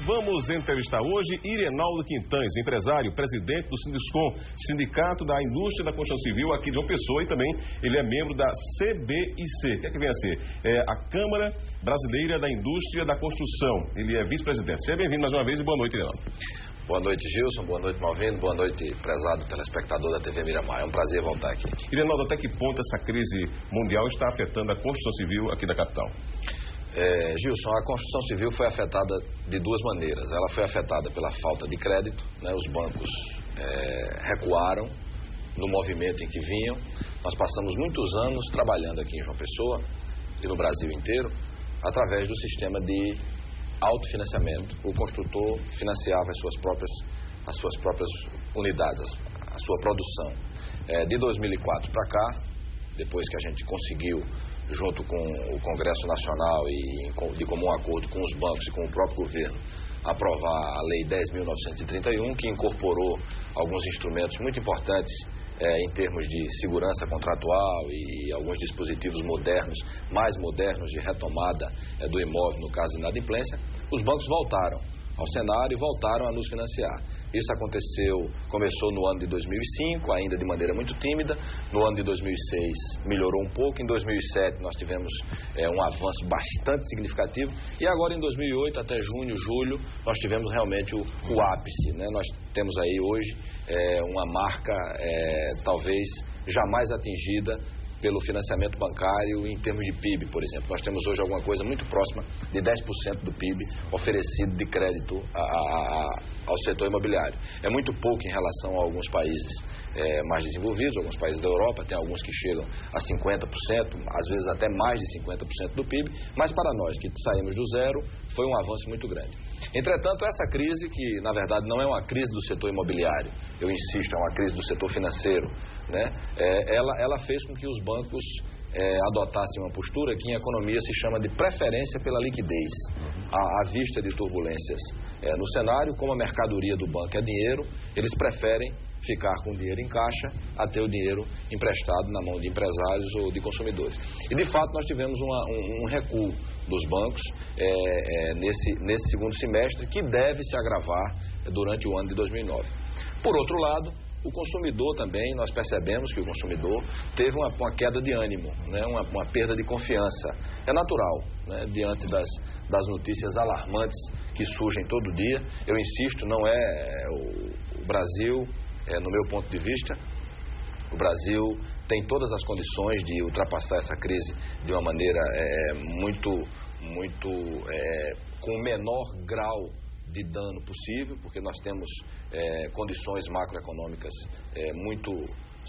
Vamos entrevistar hoje Irenaldo Quintães, empresário, presidente do Sinduscom, Sindicato da Indústria da Construção Civil aqui de João Pessoa, e também ele é membro da CBIC. O que é que vem a ser? É a Câmara Brasileira da Indústria da Construção. Ele é vice-presidente. Seja bem-vindo mais uma vez e boa noite, Irenaldo. Boa noite, Gilson. Boa noite, Malvino. Boa noite, prezado telespectador da TV Miramar. É um prazer voltar aqui. Irenaldo, até que ponto essa crise mundial está afetando a construção civil aqui da capital? Gilson, a construção civil foi afetada de duas maneiras. Ela foi afetada pela falta de crédito, né? Os bancos recuaram no movimento em que vinham. Nós passamos muitos anos trabalhando aqui em João Pessoa e no Brasil inteiro através do sistema de autofinanciamento. O construtor financiava as suas próprias unidades, a sua produção. De 2004 para cá, depois que a gente conseguiu, junto com o Congresso Nacional e de comum acordo com os bancos e com o próprio governo, aprovar a Lei 10.931, que incorporou alguns instrumentos muito importantes em termos de segurança contratual e alguns dispositivos modernos, mais modernos de retomada do imóvel no caso de inadimplência, os bancos voltaram ao cenário e voltaram a nos financiar. Isso começou no ano de 2005, ainda de maneira muito tímida. No ano de 2006 melhorou um pouco. Em 2007 nós tivemos um avanço bastante significativo. E agora em 2008 até junho, julho, nós tivemos realmente o ápice, né? Nós temos aí hoje uma marca talvez jamais atingida pelo financiamento bancário em termos de PIB, por exemplo. Nós temos hoje alguma coisa muito próxima de 10% do PIB oferecido de crédito ao setor imobiliário. É muito pouco em relação a alguns países mais desenvolvidos, alguns países da Europa, tem alguns que chegam a 50%, às vezes até mais de 50% do PIB, mas para nós que saímos do zero, foi um avanço muito grande. Entretanto, essa crise, que na verdade não é uma crise do setor imobiliário, eu insisto, é uma crise do setor financeiro, né? Ela fez com que os bancos adotassem uma postura que em economia se chama de preferência pela liquidez. À vista de turbulências no cenário, como a mercadoria do banco é dinheiro, eles preferem ficar com o dinheiro em caixa a ter o dinheiro emprestado na mão de empresários ou de consumidores. E de fato nós tivemos um recuo dos bancos nesse segundo semestre, que deve se agravar durante o ano de 2009. Por outro lado, o consumidor também, nós percebemos que o consumidor teve uma queda de ânimo, né? uma perda de confiança. É natural, né? Diante das notícias alarmantes que surgem todo dia. Eu insisto, não é o Brasil, no meu ponto de vista, o Brasil tem todas as condições de ultrapassar essa crise de uma maneira com o menor grau de dano possível, porque nós temos condições macroeconômicas muito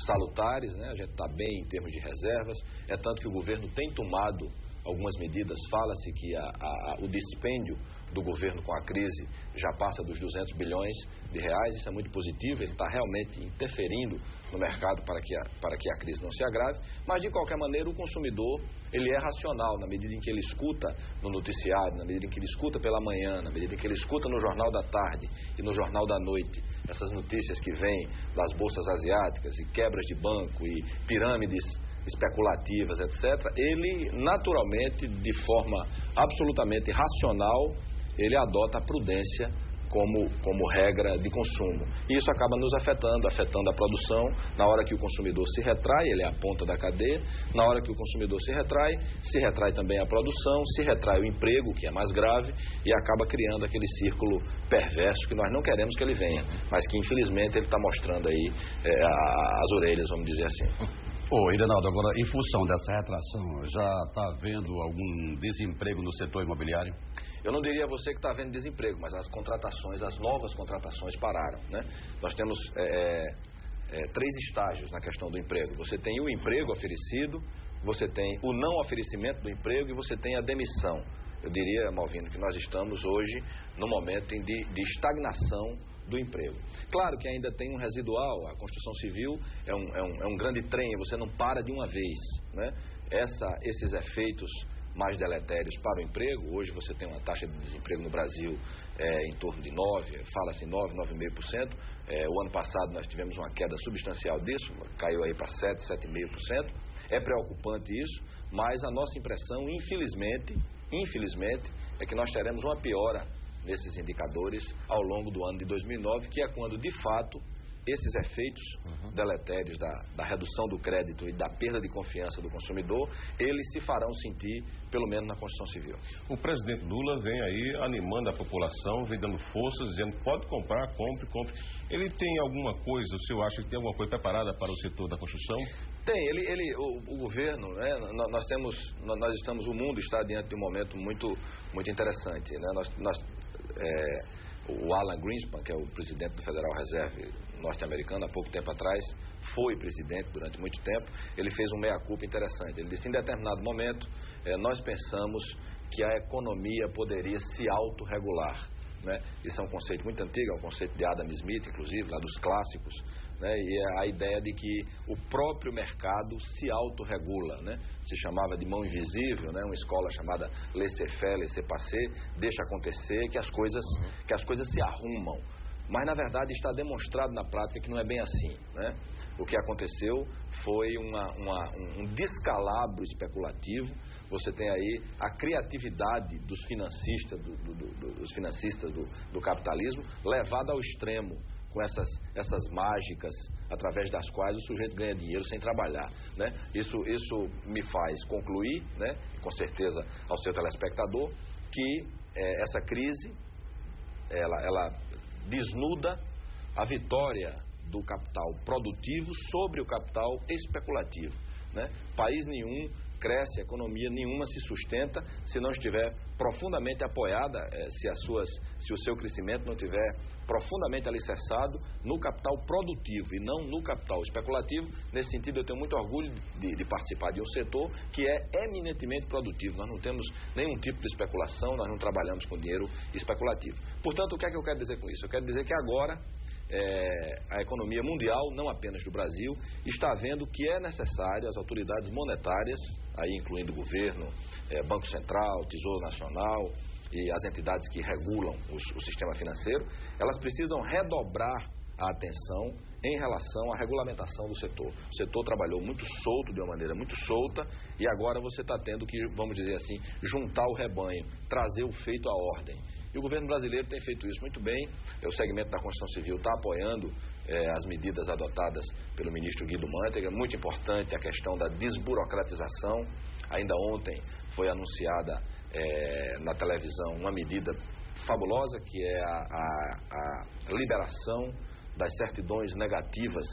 salutares, né? A gente está bem em termos de reservas, tanto que o governo tem tomado algumas medidas. Fala-se que o dispêndio do governo com a crise já passa dos 200 bilhões de reais, isso é muito positivo, ele está realmente interferindo no mercado para que a crise não se agrave, mas de qualquer maneira o consumidor, ele é racional na medida em que ele escuta no noticiário, na medida em que ele escuta pela manhã, na medida em que ele escuta no Jornal da Tarde e no Jornal da Noite, essas notícias que vêm das bolsas asiáticas e quebras de banco e pirâmides especulativas, etc., ele naturalmente, de forma absolutamente racional, ele adota a prudência como regra de consumo. E isso acaba nos afetando a produção. Na hora que o consumidor se retrai, ele é a ponta da cadeia. Na hora que o consumidor se retrai também a produção, se retrai o emprego, que é mais grave, e acaba criando aquele círculo perverso que nós não queremos que ele venha, mas que infelizmente ele está mostrando aí as orelhas, vamos dizer assim. Irenaldo, agora, em função dessa retração, já está havendo algum desemprego no setor imobiliário? Eu não diria a você que está havendo desemprego, mas as novas contratações pararam, né? Nós temos 3 estágios na questão do emprego. Você tem o emprego oferecido, você tem o não oferecimento do emprego e você tem a demissão. Eu diria, Malvino, que nós estamos hoje num momento de estagnação do emprego. Claro que ainda tem um residual, a construção civil é um grande trem, você não para de uma vez, né? Esses efeitos mais deletérios para o emprego, hoje você tem uma taxa de desemprego no Brasil em torno de 9%, fala-se 9,5%. O ano passado nós tivemos uma queda substancial disso, caiu aí para 7,5%. É preocupante isso, mas a nossa impressão, infelizmente, é que nós teremos uma piora nesses indicadores ao longo do ano de 2009, que é quando, de fato, esses efeitos deletérios da redução do crédito e da perda de confiança do consumidor, eles se farão sentir, pelo menos na Construção Civil. O presidente Lula vem aí animando a população, vem dando forças, dizendo pode comprar, compre. Ele tem alguma coisa, o senhor acha que tem alguma coisa preparada para o setor da construção? Tem, o governo, né, o mundo está diante de um momento muito interessante, né? O Alan Greenspan, que é o presidente do Federal Reserve norte-americano, há pouco tempo atrás, foi presidente durante muito tempo, ele fez um meia-culpa interessante. Ele disse, em determinado momento, nós pensamos que a economia poderia se autorregular, né? Isso é um conceito muito antigo, é um conceito de Adam Smith, inclusive, lá dos clássicos, né? E é a ideia de que o próprio mercado se autorregula, né? Se chamava de mão invisível, né? Uma escola chamada laissez-faire, laissez-passer, deixa acontecer que as coisas se arrumam. Mas, na verdade, está demonstrado na prática que não é bem assim, né? O que aconteceu foi um descalabro especulativo. Você tem aí a criatividade dos financistas do capitalismo levada ao extremo, com essas mágicas através das quais o sujeito ganha dinheiro sem trabalhar, né? Isso me faz concluir, né, com certeza ao seu telespectador, que essa crise ela desnuda a vitória do capital produtivo sobre o capital especulativo, né? País nenhum cresce, economia nenhuma se sustenta se não estiver profundamente apoiada, se o seu crescimento não estiver profundamente alicerçado no capital produtivo e não no capital especulativo. Nesse sentido, eu tenho muito orgulho de participar de um setor que é eminentemente produtivo. Nós não temos nenhum tipo de especulação, nós não trabalhamos com dinheiro especulativo. Portanto, o que é que eu quero dizer com isso? Eu quero dizer que agora a economia mundial, não apenas do Brasil, está vendo que é necessário as autoridades monetárias, aí incluindo o governo, Banco Central, Tesouro Nacional e as entidades que regulam o sistema financeiro, elas precisam redobrar a atenção em relação à regulamentação do setor. O setor trabalhou muito solto, de uma maneira muito solta, e agora você está tendo que, vamos dizer assim, juntar o rebanho, trazer o feito à ordem. E o governo brasileiro tem feito isso muito bem. O segmento da construção civil está apoiando as medidas adotadas pelo ministro Guido Mantega. Muito importante a questão da desburocratização. Ainda ontem foi anunciada na televisão uma medida fabulosa, que é a liberação das certidões negativas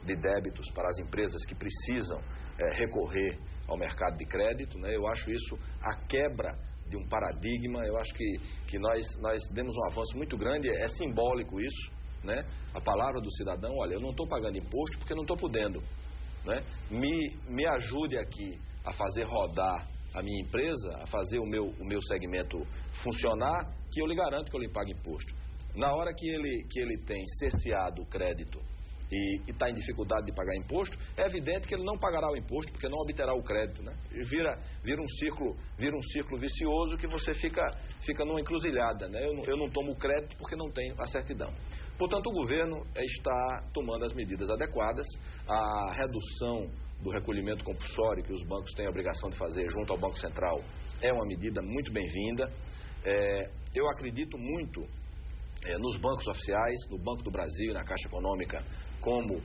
de débitos para as empresas que precisam recorrer ao mercado de crédito, né? Eu acho isso a quebra de um paradigma. Eu acho que nós demos um avanço muito grande. É simbólico isso, né? A palavra do cidadão, olha, eu não estou pagando imposto porque não estou podendo, né? Me ajude aqui a fazer rodar a minha empresa, a fazer o meu segmento funcionar, que eu lhe garanto que eu lhe pague imposto. Na hora que ele tem cesseado o crédito e está em dificuldade de pagar imposto, é evidente que ele não pagará o imposto, porque não obterá o crédito, né? Vira um círculo vicioso que você fica numa encruzilhada, né? Eu não tomo o crédito porque não tenho a certidão. Portanto, o governo está tomando as medidas adequadas. A redução do recolhimento compulsório que os bancos têm a obrigação de fazer junto ao Banco Central é uma medida muito bem-vinda. Eu acredito muito nos bancos oficiais, no Banco do Brasil e na Caixa Econômica, como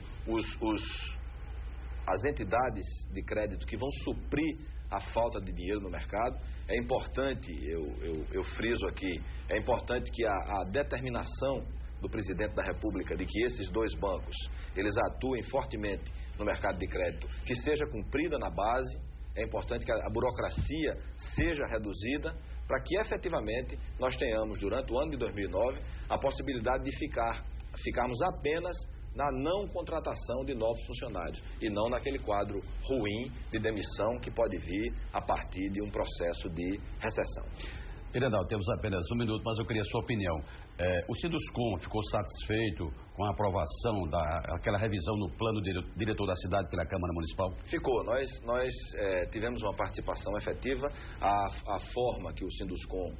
as entidades de crédito que vão suprir a falta de dinheiro no mercado. É importante, eu friso aqui, é importante que a determinação do presidente da República de que esses dois bancos, eles atuem fortemente no mercado de crédito, que seja cumprida na base. É importante que a burocracia seja reduzida para que efetivamente nós tenhamos, durante o ano de 2009, a possibilidade de ficarmos apenas na não contratação de novos funcionários e não naquele quadro ruim de demissão que pode vir a partir de um processo de recessão. Irenaldo, temos apenas um minuto, mas eu queria a sua opinião. O Sinduscom ficou satisfeito com a aprovação daquela revisão no plano diretor da cidade pela Câmara Municipal? Ficou. Nós tivemos uma participação efetiva. A forma que o Sinduscom